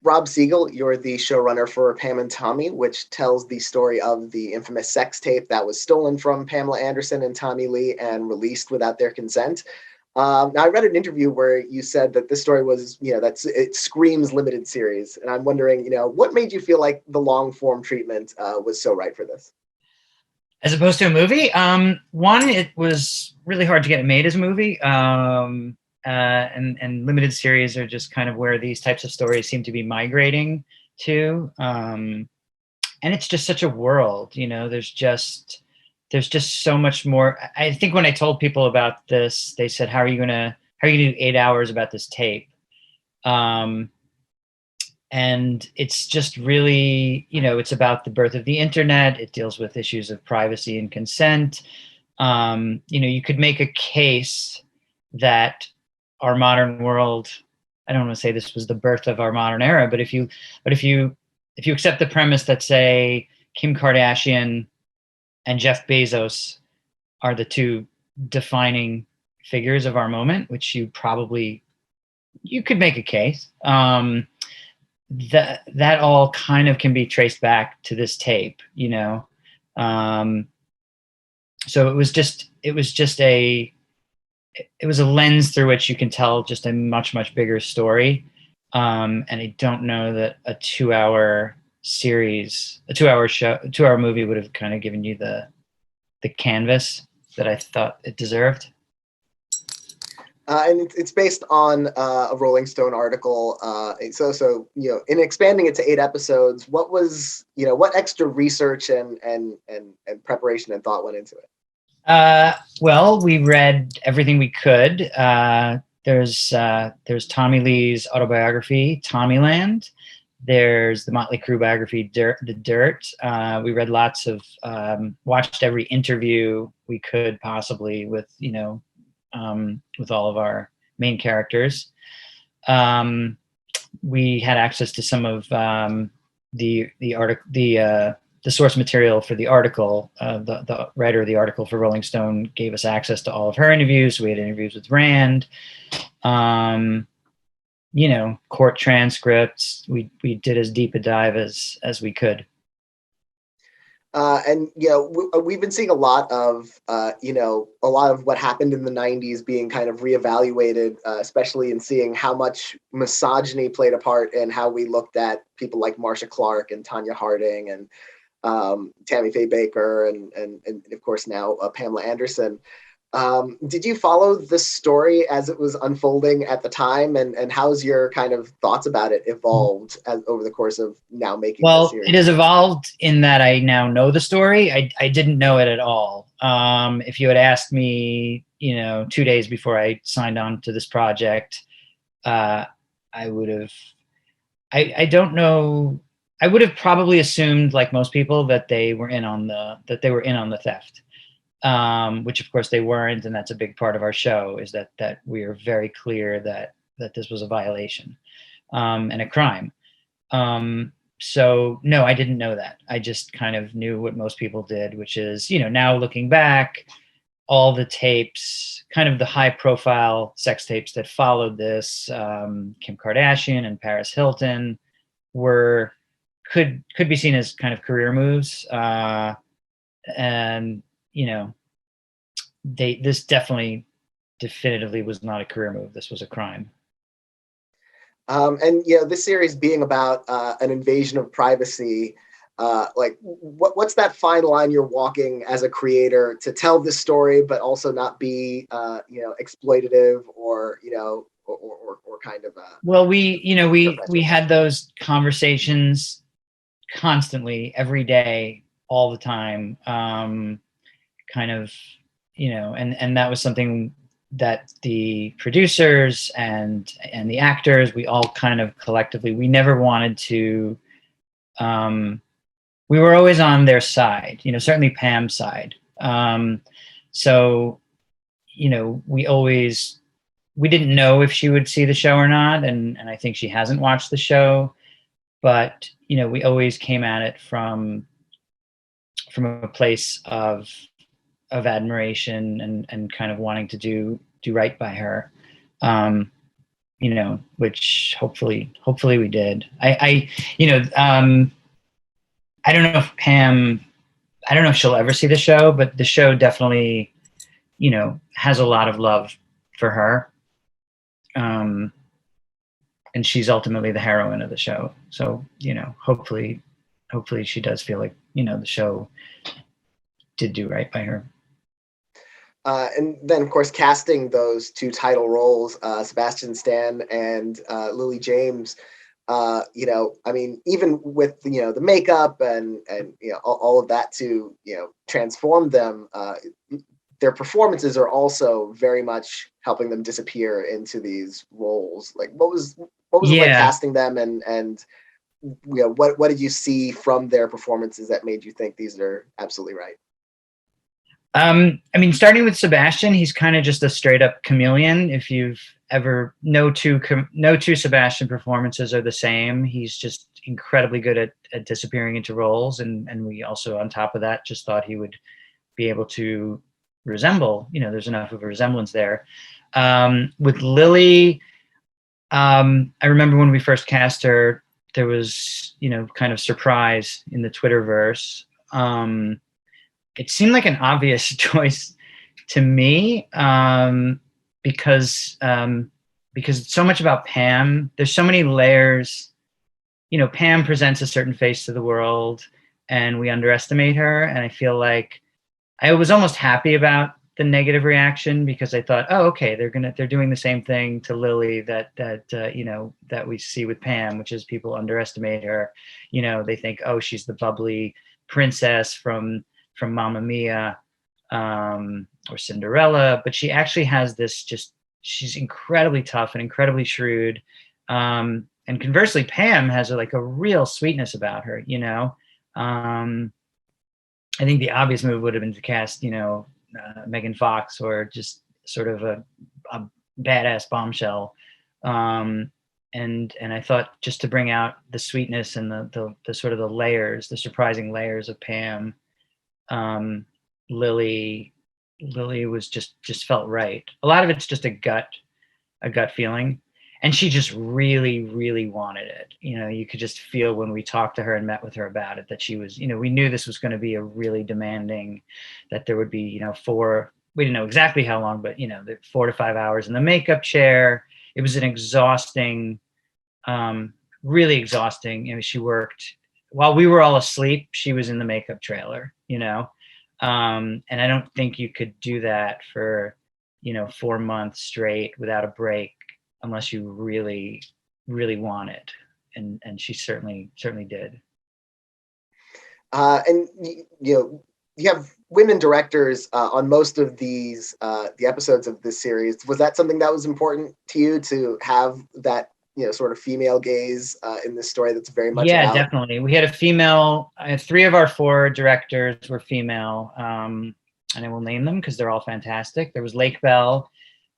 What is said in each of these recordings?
Rob Siegel, you're the showrunner for Pam and Tommy, which tells the story of the infamous sex tape that was stolen from Pamela Anderson and Tommy Lee and released without their consent. Now, I read an interview where you said that this story was, it screams limited series, and I'm wondering, what made you feel like the long form treatment was so right for this? As opposed to a movie, one, it was really hard to get it made as a movie. And limited series are just kind of where these types of stories seem to be migrating to. And it's just such a world, there's just so much more. I think when I told people about this, they said, how are you gonna do 8 hours about this tape? And it's just really, it's about the birth of the internet. It deals with issues of privacy and consent. You could make a case that our modern world, I don't want to say this was the birth of our modern era, but if you accept the premise that, say, Kim Kardashian and Jeff Bezos are the two defining figures of our moment, which you could make a case, that all kind of can be traced back to this tape, so it was a lens through which you can tell just a much, much bigger story. And I don't know that a 2-hour series, a 2-hour movie would have kind of given you the canvas that I thought it deserved. And it's based on a Rolling Stone article. So in expanding it to 8 episodes, what extra research and preparation and thought went into it? Well, we read everything we could. There's Tommy Lee's autobiography, Tommyland. There's the Motley Crue biography, The Dirt. We read watched every interview we could possibly with all of our main characters. We had access to some of the source material for the article. The writer of the article for Rolling Stone gave us access to all of her interviews. We had interviews with Rand, court transcripts. We did as deep a dive as we could. We've been seeing a lot of what happened in the 90s being kind of reevaluated, especially in seeing how much misogyny played a part in how we looked at people like Marcia Clark and Tanya Harding and Tammy Faye Baker and of course now Pamela Anderson. Did you follow this story as it was unfolding at the time, and how's your kind of thoughts about it evolved over the course of now making the series? It has evolved in that I now know the story. I didn't know it at all. If you had asked me, 2 days before I signed on to this project, I would have, I don't know. I would have probably assumed, like most people, that they were in on the theft. Which of course they weren't, and that's a big part of our show, is that we are very clear that this was a violation and a crime. So no, I didn't know that. I just kind of knew what most people did, which is, now looking back, all the tapes, kind of the high profile sex tapes that followed this, Kim Kardashian and Paris Hilton, could be seen as kind of career moves. And this definitively was not a career move. This was a crime. This series being about an invasion of privacy, what's that fine line you're walking as a creator to tell this story, but also not be, exploitative or kind of. Well, we had those conversations constantly, every day, all the time. Kind of, and that was something that the producers and the actors, we all kind of collectively, we never wanted to, we were always on their side, certainly Pam's side. So, we didn't know if she would see the show or not. And I think she hasn't watched the show, but, we always came at it from a place of admiration and kind of wanting to do right by her. which hopefully we did. I don't know if Pam, I don't know if she'll ever see the show, but the show definitely, has a lot of love for her. And she's ultimately the heroine of the show. So, hopefully she does feel like, the show did do right by her. And then, of course, casting those two title roles, Sebastian Stan and Lily James, even with, the makeup and all of that to, transform them, their performances are also very much helping them disappear into these roles. Like, what was it like casting them, and what did you see from their performances that made you think these are absolutely right? Starting with Sebastian, he's kind of just a straight up chameleon. If you've ever, no two Sebastian performances are the same. He's just incredibly good at disappearing into roles. And we also, on top of that, just thought he would be able to resemble, there's enough of a resemblance there. With Lily, I remember when we first cast her, there was, kind of surprise in the Twitterverse. It seemed like an obvious choice to me, because it's so much about Pam. There's so many layers. Pam presents a certain face to the world, and we underestimate her. And I feel like I was almost happy about the negative reaction, because I thought, oh, okay, they're doing the same thing to Lily that we see with Pam, which is people underestimate her. They think, oh, she's the bubbly princess from Mamma Mia, or Cinderella, but she actually has this she's incredibly tough and incredibly shrewd. And conversely, Pam has like a real sweetness about her, I think the obvious move would have been to cast, Megan Fox, or just sort of a badass bombshell. And I thought, just to bring out the sweetness and the sort of the layers, the surprising layers of Pam, Lily was just felt right. A lot of it's just a gut feeling. And she just really, really wanted it. You could just feel when we talked to her and met with her about it, that she was, we knew this was going to be a really demanding, that there would be, we didn't know exactly how long, but, 4 to 5 hours in the makeup chair. It was an exhausting, really exhausting. She worked while we were all asleep. She was in the makeup trailer, and I don't think you could do that for, 4 months straight without a break, unless you really, really want it. And she certainly did. And you have women directors on most of these the episodes of this series. Was that something that was important to you, to have that sort of female gaze in this story that's very much about? Definitely. We had a female. 3 of our 4 directors were female, and I will name them because they're all fantastic. There was Lake Bell,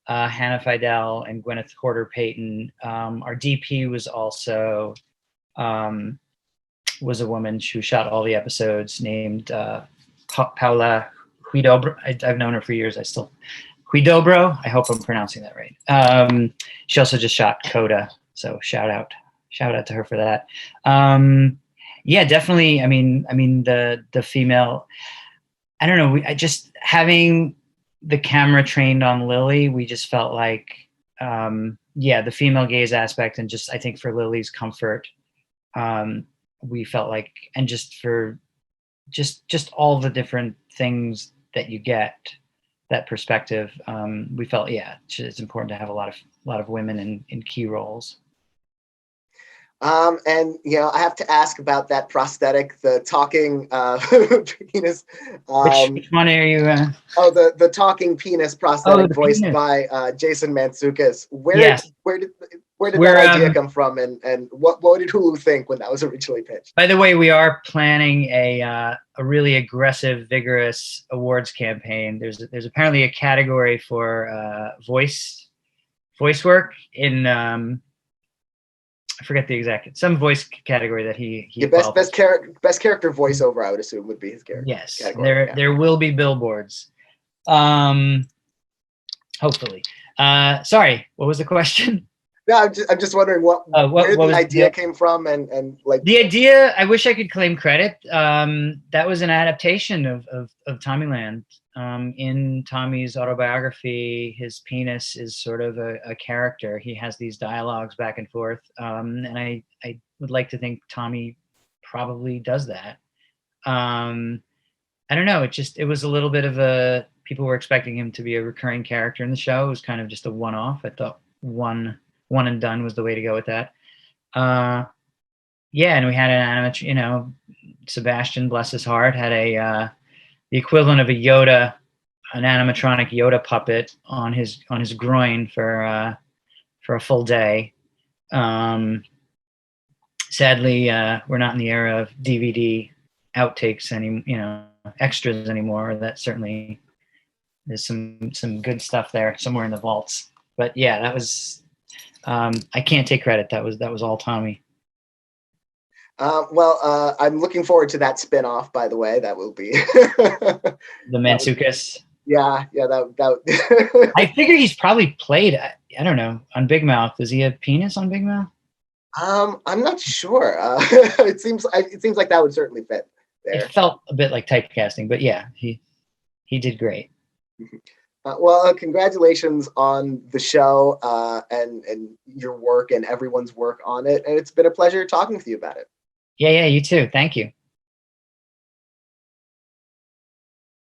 Hannah Fidel, and Gwyneth Horder Payton. Our DP was also was a woman who shot all the episodes, named Paula Huidobro. I've known her for years. Huidobro. I hope I'm pronouncing that right. She also just shot Coda, so shout out to her for that. Definitely. I mean the female. I don't know. I just having the camera trained on Lily, we just felt like, the female gaze aspect, and just, I think for Lily's comfort, we felt like, and just for just all the different things that you get, that perspective, we felt, it's important to have a lot of women in key roles. And I have to ask about that prosthetic, the talking penis. Which one are you? The talking penis prosthetic, voiced by Jason Mantzoukas. Where did that idea come from, and what did Hulu think when that was originally pitched? By the way, we are planning a really aggressive, vigorous awards campaign. There's apparently a category for voice work in. I forget the exact, some voice category that he best character voiceover, I would assume, would be his character. Yes, there will be billboards. Hopefully. Sorry, what was the question? No, I'm just wondering where what the was idea came from, and like the idea. I wish I could claim credit. That was an adaptation of Tommyland. In Tommy's autobiography, his penis is sort of a character. He has these dialogues back and forth, and I would like to think Tommy probably does that. I don't know. It was a little bit of a, people were expecting him to be a recurring character in the show. It was kind of just a one-off. I thought one and done was the way to go with that. Yeah, and we had an animatronic, Sebastian, bless his heart, had the equivalent of a Yoda, an animatronic Yoda puppet on his groin for a full day. Sadly, we're not in the era of DVD outtakes extras anymore. That certainly, there's some good stuff there somewhere in the vaults. But yeah, that was, I can't take credit. That was all Tommy. I'm looking forward to that spinoff, by the way. That will be the Mantzoukas. Yeah, that I figure he's probably played, I don't know, on Big Mouth. Is he a penis on Big Mouth? I'm not sure. It seems like that would certainly fit there. It felt a bit like typecasting, but yeah, he did great. Congratulations on the show and your work and everyone's work on it. And it's been a pleasure talking with you about it. Yeah, you too. Thank you.